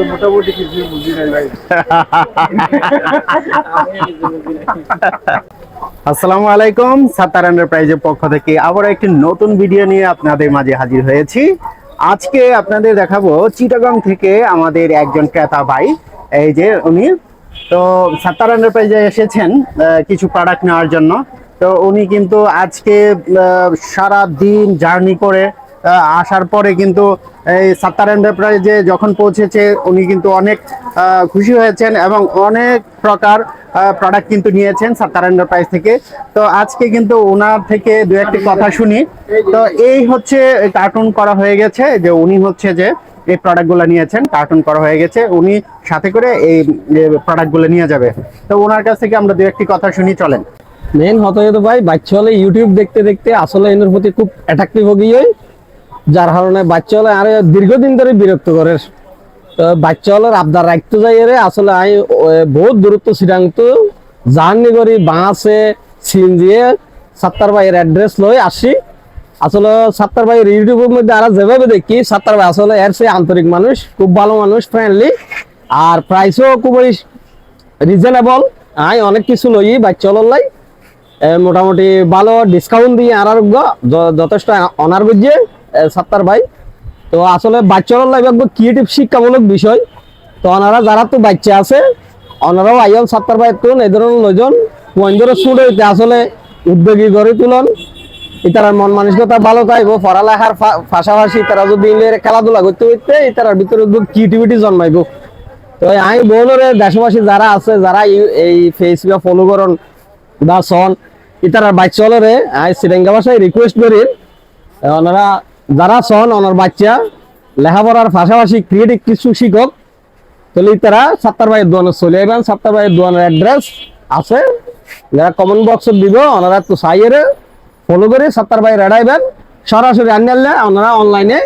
কিন্তু মোটামুটি কিছু বুঝি নাই ভাই। আসসালামু আলাইকুম, সাত্তার এন্টারপ্রাইজের পক্ষ থেকে আবার একটি নতুন ভিডিও নিয়ে আপনাদের মাঝে হাজির হয়েছি। আজকে আপনাদের দেখাবো চিটাগাং থেকে আমাদের একজন ক্রেতা ভাই, এই যে উনি তো সাত্তার এন্টারপ্রাইজে এসেছেন কিছু প্রোডাক্ট নেওয়ার জন্য। তো উনি কিন্তু আজকে সারা দিন জার্নি করে আসার পরে কিন্তু এই সাত্তার এন্টারপ্রাইজে যখন পৌঁছেছে উনি কিন্তু অনেক খুশি হয়েছেন এবং অনেক প্রকার প্রোডাক্ট কিন্তু নিয়েছেন সাত্তার এন্টারপ্রাইজ থেকে। তো আজকে কিন্তু ওনার থেকে দু একটি কথা শুনি। তো এই হচ্ছে কার্টুন করা হয়ে গেছে, যে উনি হচ্ছে যে এই প্রোডাক্টগুলো নিয়েছেন, কার্টুন করা হয়ে গেছে, উনি সাথে করে এই প্রোডাক্টগুলো নিয়ে যাবে। তো ওনার কাছ থেকে আমরা দু একটি কথা শুনি, চলেন। মেন হতে হতো ভাই, বাচ্চা হলে ইউটিউব দেখতে দেখতে আসলে এর প্রতি খুব অ্যাট্রাকটিভ হয়ে গিয়ে, যার কারণে বাচ্চা হলে আর দীর্ঘদিন ধরে বিরক্ত করে। তো বাচ্চা হলে আবদার রাখতে যাই রে, আসলে আমি বহুত দূরত্ব সিদ্ধান্ত জার্নি করি বাসে সিন দিয়ে সাত্তার ভাইয়ের অ্যাড্রেস লই আসি। আসলে সাত্তার ভাইয়ের ইউটিউবের মধ্যে আর যেভাবে দেখি সাত্তার ভাই আসলে এর সে আন্তরিক মানুষ, খুব ভালো মানুষ, ফ্রেন্ডলি, আর প্রাইসও খুবই রিজনেবল। আমি অনেক কিছু লই বাচ্চা হলাই মোটামুটি ভালো ডিসকাউন্ট দিয়ে আরোগ্য যথেষ্ট অনার বুঝিয়ে সাত্তার ভাই। তো আসলে বাচ্চারা লাগবে ক্রিয়েটিভ শিক্ষামূলক বিষয়। তো ওনারা যারা তো বাচ্চা আছে ওনারাও আইল সাত্তার ভাই তুন এই ধরনের লোকজন পয়েন্টর শুট হইতে আসলে উদ্যোগী গড়ে তুলন। ইতারার মন মানসিকতা ভালো থাকবো, পড়ালেখার পাশাপাশি তারা যদি খেলাধুলা করতে হইতে ইতারার ভিতরে ক্রিয়েটিভিটি জন্মাইব। তো আমি বলরে দেশবাসী যারা আছে, যারা এই ফেসবুকে ফলো করন বা সন ইতারার বাচ্চা হলরে আমি সিরেঙ্গা ভাষায় রিকোয়েস্ট করি, ওনারা যারা সন ওনার বাচ্চা লেখাপড়ার পাশাপাশি ক্রিয়েটিভ কিছু শিক্ষক তাহলে তারা সাত্তার ভাইয়ের দোকানে চলে যাবেন। সাত্তার ভাইয়ের দোকানের অ্যাড্রেস আছে, যারা কমেন্ট বক্সে দিব ওনারা তো সাইয়ের ফলো করে সাত্তার ভাই রেডাইবেন। সরাসরি আনলে ওনারা অনলাইনে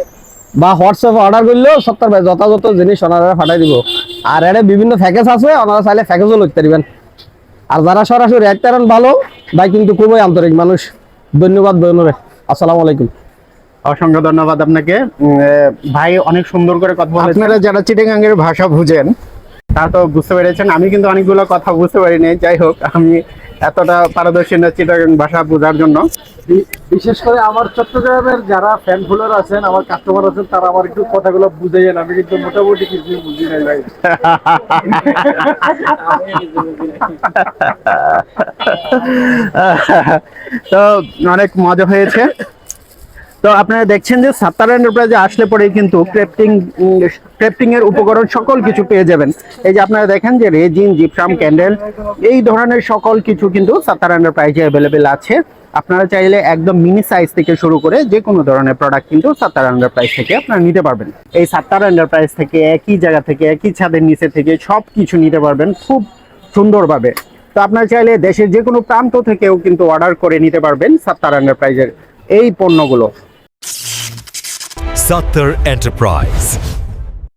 বা হোয়াটসঅ্যাপে অর্ডার করলেও সাত্তার ভাই যথাযথ জিনিস ওনারা পাঠাই দিব। আর এর বিভিন্ন প্যাকেজ আছে, ওনারা চাইলে প্যাকেজও লইতে পারবেন। আর যারা সরাসরি একটা ভালো ভাই কিন্তু খুবই আন্তরিক মানুষ। ধন্যবাদ বন্ধুরে, আসসালামু আলাইকুম। অসংখ্য ধন্যবাদ আপনাকে ভাই, অনেক সুন্দর করে কথা বলেছেন। আপনারা যারা চিটাগাংয়ের ভাষা বুঝেন তা তো বুঝতে পেরেছেন, আমি কিন্তু অনেকগুলো কথা বুঝতে পারিনি। যাই হোক, আমি এতটা পারদর্শী না চিটাগাং ভাষা বোঝার জন্য। বিশেষ করে আমার চট্টগ্রামের যারা ফ্যান ফলোয়ার আছেন, আমার কাস্টমার আছেন, তারা আমার একটু কথাগুলো বুঝাইয়েন, আমি কিন্তু মোটামুটি কিছু বুঝি নাই ভাই। তো অনেক মজা হয়েছে। তো আপনারা দেখছেন যে সাত্তার এন্টারপ্রাইজে আসলে পরে কিন্তু ক্রাফটিং এর উপকরণ সকল কিছু পেয়ে যাবেন। এই যে আপনারা দেখেন যে রেজিন, জিপসাম, ক্যান্ডেল এই ধরনের সকল কিছু কিন্তু সাত্তার এন্টারপ্রাইজে অ্যাভেলেবেল আছে। আপনারা চাইলে একদম মিনি সাইজ থেকে শুরু করে যে কোনো ধরনের প্রোডাক্ট কিন্তু সাত্তার এন্টারপ্রাইজ থেকে আপনারা নিতে পারবেন। এই সাত্তার এন্টারপ্রাইজ থেকে একই জায়গা থেকে একই ছাদের নিচে থেকে সব কিছু নিতে পারবেন খুব সুন্দরভাবে। তো আপনারা চাইলে দেশের যে কোনো প্রান্ত থেকেও কিন্তু অর্ডার করে নিতে পারবেন সাত্তার এন্টারপ্রাইজের এই পণ্যগুলো। Saattar Enterprise